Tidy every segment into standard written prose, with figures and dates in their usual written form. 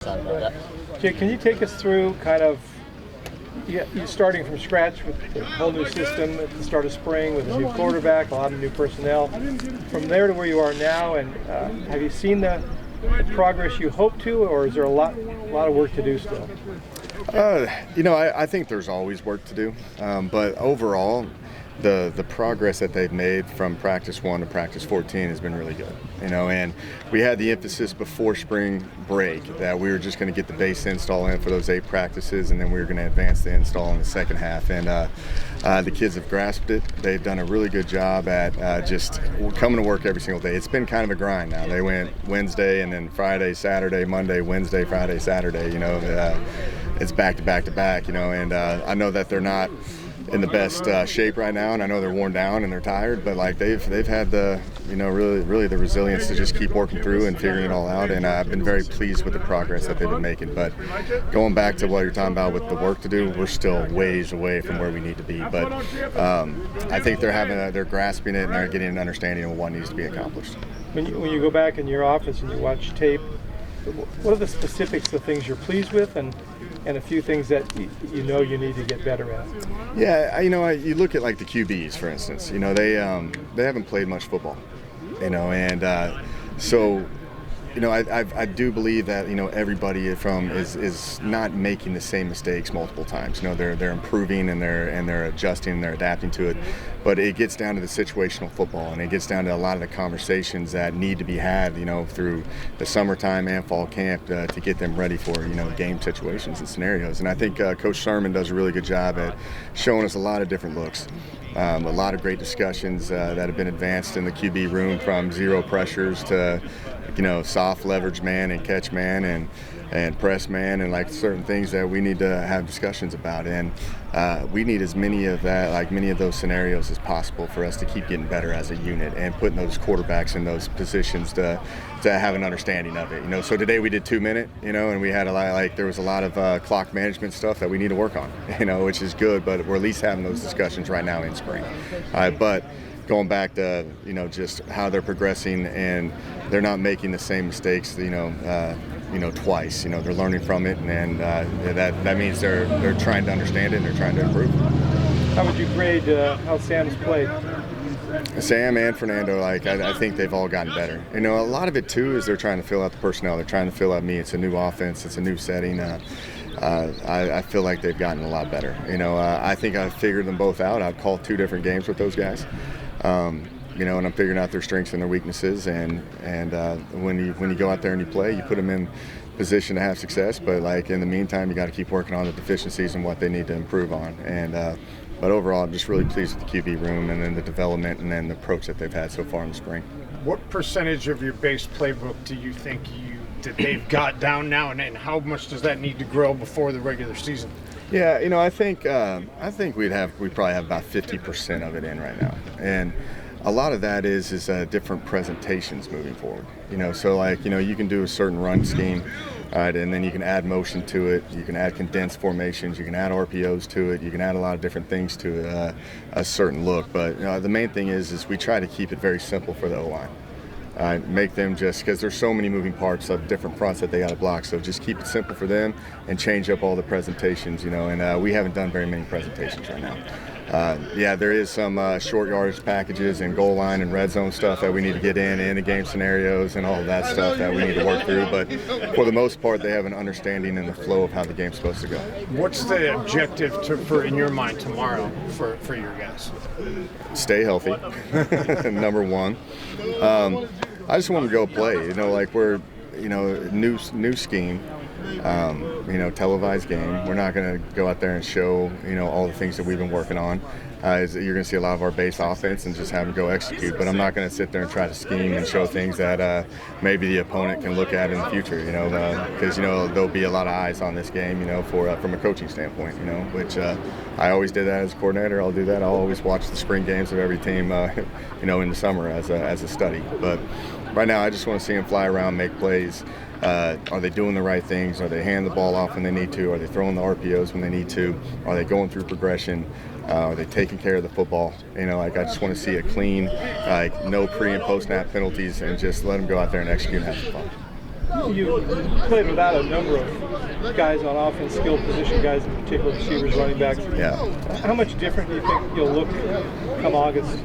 Sorry about that. Jay, can you take us through kind of you starting from scratch with the whole new system at the start of spring with a new quarterback, a lot of new personnel, from there to where you are now, and have you seen the progress you hope to, or is there a lot of work to do still? I think there's always work to do, but overall, the progress that they've made from practice 1 to practice 14 has been really good. And we had the emphasis before spring break that we were just going to get the base install in for those 8 practices, and then we were going to advance the install in the second half. And the kids have grasped it. They've done a really good job at just coming to work every single day. It's been kind of a grind now. They went Wednesday and then Friday, Saturday, Monday, Wednesday, Friday, Saturday. It's back to back to back. And I know that they're not in the best shape right now, and I know they're worn down and they're tired, but they've had the really the resilience to just keep working through and figuring it all out, and I've been very pleased with the progress that they've been making. But going back to what you're talking about with the work to do, we're still ways away from where we need to be, but I think they're grasping it and they're getting an understanding of what needs to be accomplished. When you go back in your office and you watch tape, what are the specifics of things you're pleased with and a few things that you need to get better at? Yeah, you look at like the QBs, for instance. They haven't played much football, so I do believe that everybody is not making the same mistakes multiple times. They're improving and they're adjusting and they're adapting to it. But it gets down to the situational football, and it gets down to a lot of the conversations that need to be had, through the summertime and fall camp to get them ready for game situations and scenarios. And I think Coach Sermon does a really good job at showing us a lot of different looks. A lot of great discussions that have been advanced in the QB room, from zero pressures to soft leverage man and catch man and press man, and certain things that we need to have discussions about. And we need as many of those scenarios as possible for us to keep getting better as a unit and putting those quarterbacks in those positions to have an understanding of it. So today we did 2-minute, and we had there was a lot of clock management stuff that we need to work on, which is good, but we're at least having those discussions right now in spring. But going back to just how they're progressing, and they're not making the same mistakes twice. They're learning from it, and that means they're trying to understand it and they're trying to improve. How would you grade how Sam's played? Sam and Fernando, I think they've all gotten better. A lot of it too is they're trying to fill out the personnel. They're trying to fill out me. It's a new offense. It's a new setting. I feel like they've gotten a lot better. I think I've figured them both out. I've called 2 different games with those guys. And I'm figuring out their strengths and their weaknesses. And when you go out there and you play, you put them in position to have success. But in the meantime, you got to keep working on the deficiencies and what they need to improve on. But overall, I'm just really pleased with the QB room and then the development and then the approach that they've had so far in the spring. What percentage of your base playbook do you think that they've got down now, and how much does that need to grow before the regular season? Yeah, I think we probably have about 50% of it in right now, and a lot of that is different presentations moving forward. So you can do a certain run scheme, right, and then you can add motion to it. You can add condensed formations. You can add RPOs to it. You can add a lot of different things to a certain look. But the main thing is we try to keep it very simple for the O-line. Make them just, because there's so many moving parts of different fronts that they got to block. So just keep it simple for them and change up all the presentations. And we haven't done very many presentations right now. There is some short yardage packages and goal line and red zone stuff that we need to get in the game scenarios and all of that stuff that we need to work through. But for the most part, they have an understanding and the flow of how the game's supposed to go. What's the objective for in your mind tomorrow for your guys? Stay healthy, number one. I just want to go play. We're new scheme. Televised game. We're not going to go out there and show, all the things that we've been working on. You're going to see a lot of our base offense and just have them go execute. But I'm not going to sit there and try to scheme and show things that maybe the opponent can look at in the future, because, there'll be a lot of eyes on this game, from a coaching standpoint, which I always did that as a coordinator. I'll do that. I'll always watch the spring games of every team, in the summer as a study. But right now, I just want to see them fly around, make plays. Are they doing the right things? Are they handing the ball off when they need to? Are they throwing the RPOs when they need to? Are they going through progression? Are they taking care of the football? I just want to see a clean, no pre and post snap penalties, and just let them go out there and execute and have some fun. you played without a number of guys on offense, skilled position guys, in particular receivers, running backs. Yeah. How much different do you think you'll look come August?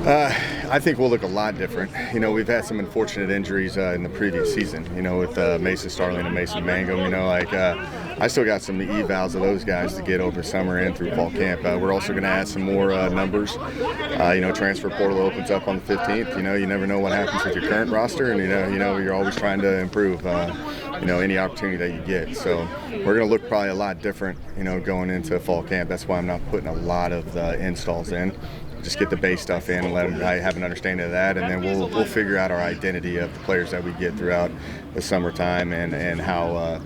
I think we'll look a lot different. You know, we've had some unfortunate injuries in the previous season, you know, with Mason Starling and Mason Mangum. You know, like I still got some evals of those guys to get over summer and through fall camp. We're also going to add some more numbers. You know, transfer portal opens up on the 15th. You know, you never know what happens with your current roster, and you know, you're always trying to improve. You know, any opportunity that you get. So we're going to look probably a lot different, you know, going into fall camp. That's why I'm not putting a lot of the installs in. Just get the base stuff in and let them have an understanding of that, and then we'll figure out our identity of the players that we get throughout the summertime and how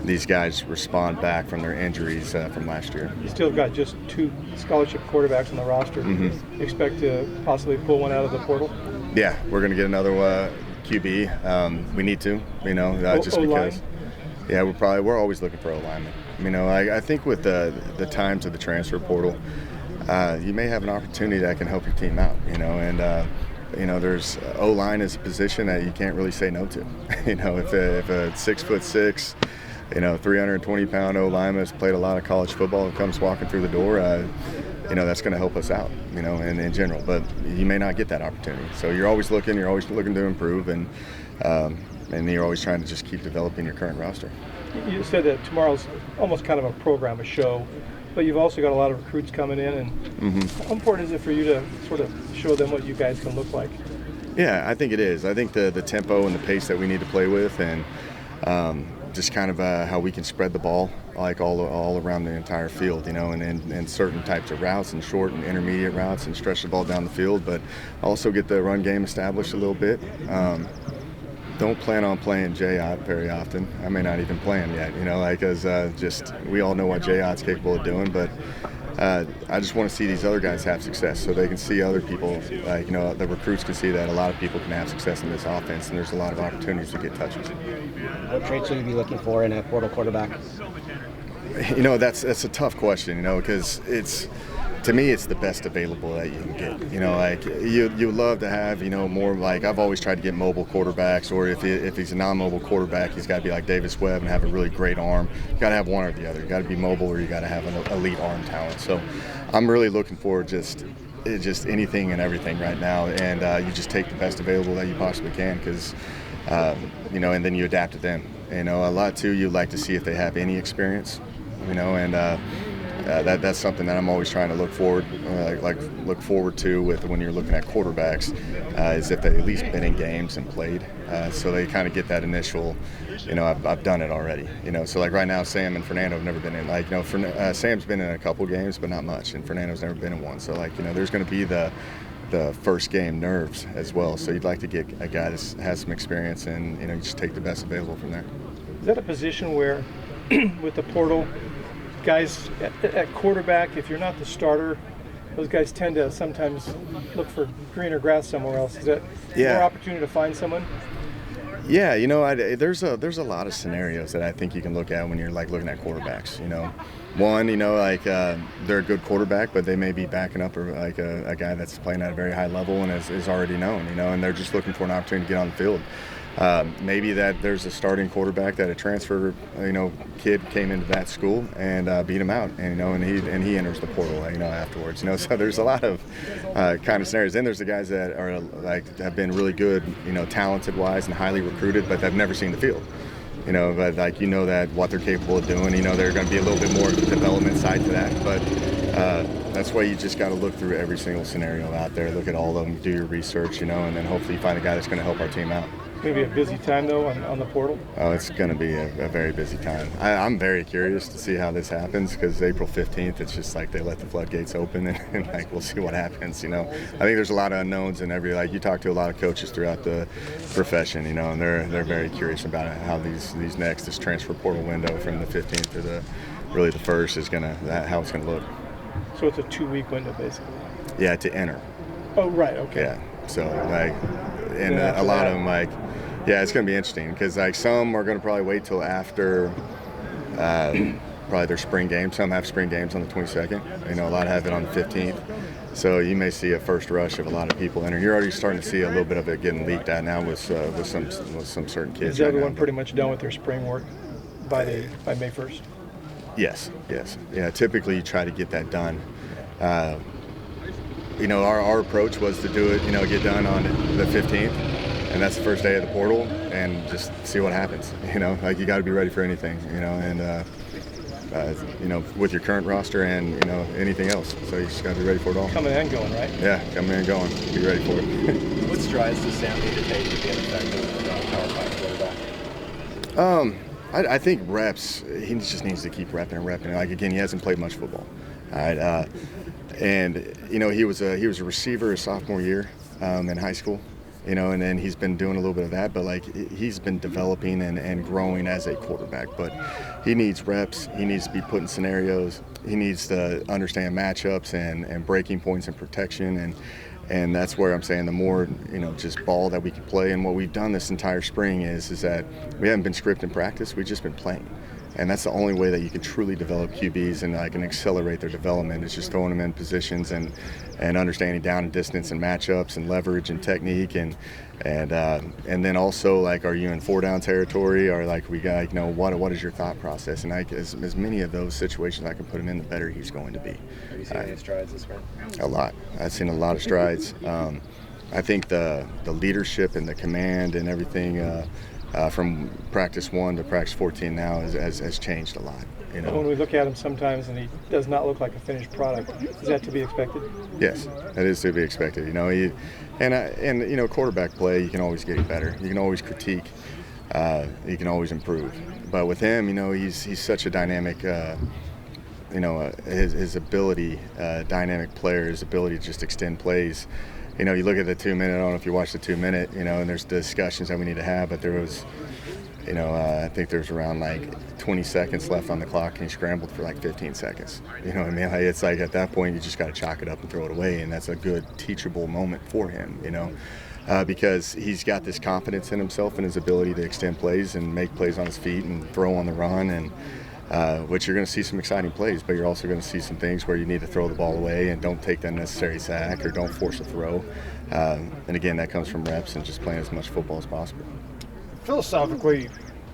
these guys respond back from their injuries from last year. You still got just 2 scholarship quarterbacks on the roster. Mm-hmm. You expect to possibly pull one out of the portal? Yeah, we're going to get another QB. We need to, you know, just O-line? because. Yeah, we're always looking for a lineman. You know, I think with the times of the transfer portal, you may have an opportunity that can help your team out, you know, and you know, there's O-line is a position that you can't really say no to. You know, if a 6'6", you know, 320-pound O-lineman has played a lot of college football and comes walking through the door, you know, that's going to help us out, you know, in general. But you may not get that opportunity. So you're always looking to improve, and you're always trying to just keep developing your current roster. You said that tomorrow's almost kind of a program, a show, but you've also got a lot of recruits coming in, and how important is it for you to sort of show them what you guys can look like? Yeah, I think it is. I think the tempo and the pace that we need to play with, and just kind of how we can spread the ball like all around the entire field, you know, and certain types of routes and short and intermediate routes, and stretch the ball down the field, but also get the run game established a little bit. Don't plan on playing J-Ott very often. I may not even play him yet, you know, like, as just we all know what J-Ott's capable of doing, but I just want to see these other guys have success so they can see other people, like, you know, the recruits can see that a lot of people can have success in this offense, and there's a lot of opportunities to get touches. What traits will you be looking for in a portal quarterback? You know, that's a tough question, you know, because to me, it's the best available that you can get. You know, like you love to have, you know, more like I've always tried to get mobile quarterbacks, or if he's a non-mobile quarterback, he's got to be like Davis Webb and have a really great arm. You got to have one or the other. You got to be mobile, or you got to have an elite arm talent. So I'm really looking for just anything and everything right now, and you just take the best available that you possibly can, because you know, and then you adapt to them. You know, a lot too, you like to see if they have any experience, you know, and that's something that I'm always trying to look forward to with when you're looking at quarterbacks, is if they at least been in games and played, so they kind of get that initial, you know, I've done it already, you know. So like right now, Sam and Fernando have never been in, like, you know, Sam's been in a couple games, but not much, and Fernando's never been in one. So like, you know, there's going to be the first game nerves as well. So you'd like to get a guy that has some experience, and, you know, you just take the best available from there. Is that a position where, with the portal, guys at quarterback, if you're not the starter, those guys tend to sometimes look for greener grass somewhere else? Is that more opportunity to find someone? Yeah, you know, there's a lot of scenarios that I think you can look at when you're like looking at quarterbacks. You know, one, you know, like they're a good quarterback, but they may be backing up or like a guy that's playing at a very high level and is already known. You know, and they're just looking for an opportunity to get on the field. Maybe that there's a starting quarterback that a transfer, you know, kid came into that school and beat him out, and, you know, and he enters the portal, you know, afterwards. You know, so there's a lot of kind of scenarios. Then there's the guys that are like have been really good, you know, talented wise and highly recruited, but they've never seen the field. You know, but like, you know, that what they're capable of doing. You know, they're going to be a little bit more development side to that, but that's why you just got to look through every single scenario out there, look at all of them, do your research, you know, and then hopefully you find a guy that's going to help our team out. It's going to be a busy time, though, on the portal? Oh, it's going to be a very busy time. I'm very curious to see how this happens, because April 15th, it's just like they let the floodgates open, and like we'll see what happens, you know. I think there's a lot of unknowns, and like you talk to a lot of coaches throughout the profession, you know, and they're very curious about how this transfer portal window from the 15th to the 1st is how it's going to look. So it's a 2-week window, basically? Yeah, to enter. Oh, right, okay. Yeah, so like, and a lot of them, like, yeah, it's going to be interesting, because like some are going to probably wait till after probably their spring game. Some have spring games on the 22nd. You know, a lot have it on the 15th. So you may see a first rush of a lot of people in, and you're already starting to see a little bit of it getting leaked out now with some certain kids. Is everyone pretty much done with their spring work by May 1st? Yes. Yeah, typically you try to get that done. Our approach was to do it, get done on the 15th, and that's the first day of the portal, and just see what happens. You got to be ready for anything, and with your current roster and anything else. So you just got to be ready for it all. Coming and going, right? Yeah, coming and going. Be ready for it. What strides does Sam need to take to be an effective Power 5 quarterback? I think reps. He just needs to keep repping and repping. Like, again, he hasn't played much football. All right, and he was a receiver his sophomore year in high school. And then he's been doing a little bit of that, but he's been developing and growing as a quarterback. But he needs reps. He needs to be put in scenarios. He needs to understand matchups and breaking points and protection. And that's where I'm saying the more, just ball that we can play. And what we've done this entire spring is that we haven't been scripted practice. We've just been playing. And that's the only way that you can truly develop QBs and can accelerate their development is just throwing them in positions and understanding down and distance and matchups and leverage and technique and then also are you in 4-down territory or we got what is your thought process, and as many of those situations I can put him in, the better he's going to be. Have you seen any strides this spring? A lot. I've seen a lot of strides. I think the leadership and the command and everything. From practice 1 to practice 14 now has changed a lot. When we look at him sometimes and he does not look like a finished product, is that to be expected? Yes, that is to be expected. Quarterback play, you can always get better. You can always critique. You can always improve. But with him, he's such a dynamic. His ability, dynamic player, his ability to just extend plays. You look at the 2-minute, I don't know if you watched the 2-minute, and there's discussions that we need to have, but there was, I think there's around 20 seconds left on the clock, and he scrambled for 15 seconds. You know what I mean? It's at that point, you just got to chalk it up and throw it away, and that's a good teachable moment for him, because he's got this confidence in himself and his ability to extend plays and make plays on his feet and throw on the run, and which you're going to see some exciting plays, but you're also going to see some things where you need to throw the ball away and don't take the necessary sack or don't force a throw. And again, that comes from reps and just playing as much football as possible. Philosophically,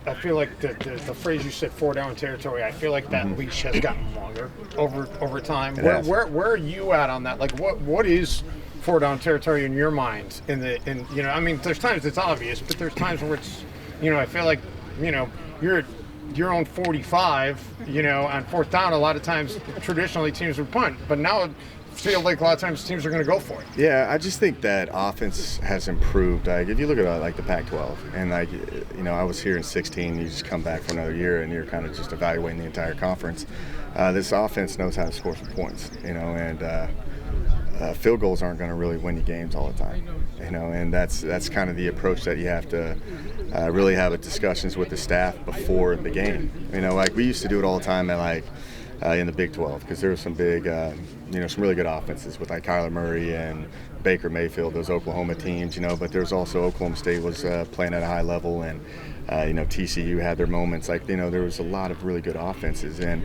I feel like the phrase you said, 4-down territory, I feel like that leash has gotten longer over time. Where are you at on that? What is 4-down territory in your mind? There's times it's obvious, but there's times where it's, I feel like, you're your own 45, on 4th down, a lot of times traditionally teams would punt, but now it feels like a lot of times teams are going to go for it. Yeah, I just think that offense has improved. If you look at the Pac-12, and I was here in 16, you just come back for another year and you're kind of just evaluating the entire conference. This offense knows how to score some points, and field goals aren't going to really win you games all the time, and that's kind of the approach that you have to really have discussions with the staff before the game. We used to do it all the time at in the Big 12 because there were some big, some really good offenses with Kyler Murray and Baker Mayfield, those Oklahoma teams, but there's also Oklahoma State was playing at a high level, and TCU had their moments. There was a lot of really good offenses, and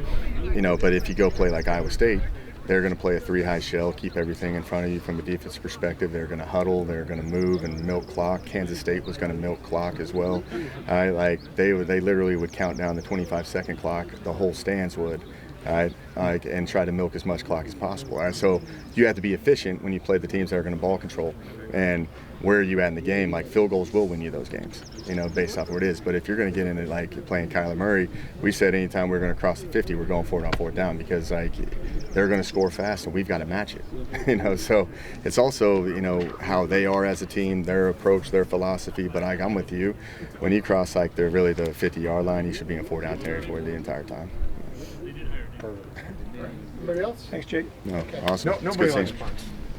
but if you go play Iowa State, they're going to play a 3-high shell, keep everything in front of you from a defense perspective. They're going to huddle, they're going to move and milk clock. Kansas State was going to milk clock as well. They literally would count down the 25-second clock, the whole stands would, and try to milk as much clock as possible. So you have to be efficient when you play the teams that are going to ball control. And where are you at in the game? Field goals will win you those games, based off where it is. But if you're going to get into playing Kyler Murray, we said anytime we're going to cross the 50, we're going for it on 4th down because they're going to score fast and we've got to match it. So it's also how they are as a team, their approach, their philosophy. But I'm with you. When you cross they're really the 50-yard line, you should be in 4-down territory the entire time. Perfect. Anybody else? Thanks, Jake. No, awesome. Nobody likes punts.